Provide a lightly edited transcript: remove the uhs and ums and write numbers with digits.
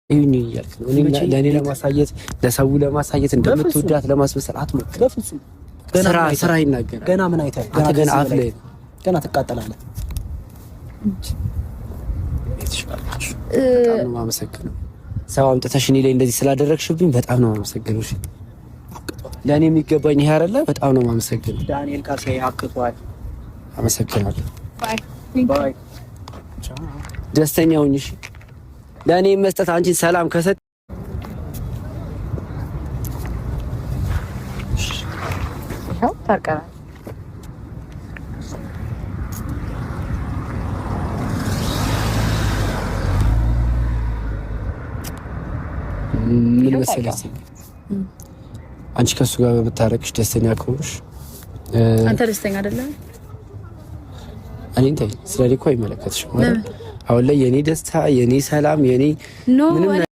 ይሁን ይያልክ ነው ለኔ ለማሳየት ለሰው ለማሳየት እንደምትወዳት ለማስመሰል አትሞክር። በፍጹም ስራ ይናገራል። ገና ምን አይተህ ገና አፍ ላይ ገና ትቃጠላለህ። በጣም ነው የማመሰግነው። ሰው አምጥተሽ እኔ ላይ እንደዚህ ስላደረግሽብኝ በጣም ነው የማመሰግነው። እሺ ለኔ የሚገባኝ ይሄ አይደለ? በጣም ነው የማመሰግነው። ዳንኤል ካሴ አቅቷል። አመሰግናለሁ። ባይ ደስተኛ ሁኚ። እሺ ለኔ መስጠት አንቺን ሰላም ከሰጥ ነው ታርቀናል። ምን መሰለሽ አንቺ ከሱ ጋር በመታረቅሽ ደስተኛ ከሆንሽ አንተ ደስተኛ አይደለም። እኔ እንትን ስለኔ እኮ አይመለከትሽም ማለት አሁን ላይ የኔ ደስታ የኔ ሰላም የኔ ምንም